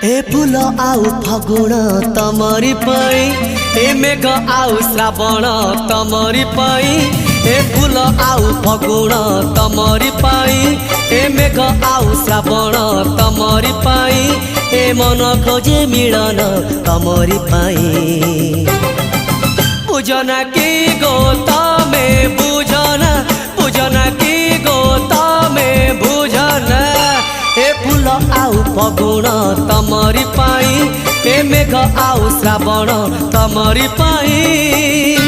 ए फूल आउ फगुण तमरी पाई, ए मेघ आउ श्रावण तमरी पाई। ए फूल आउ फगुण तमरी पाई, ए मेघ आउ श्रावण तमरी पाई। ए मन खोजे मिलन तमरी पाई। बुझना की गो तमे बुझना, बुझना की गो तमे बुझना। ए फूल आउ फगुण तमरी पाई, ए मेघ आउ श्रावण तमरी पाई।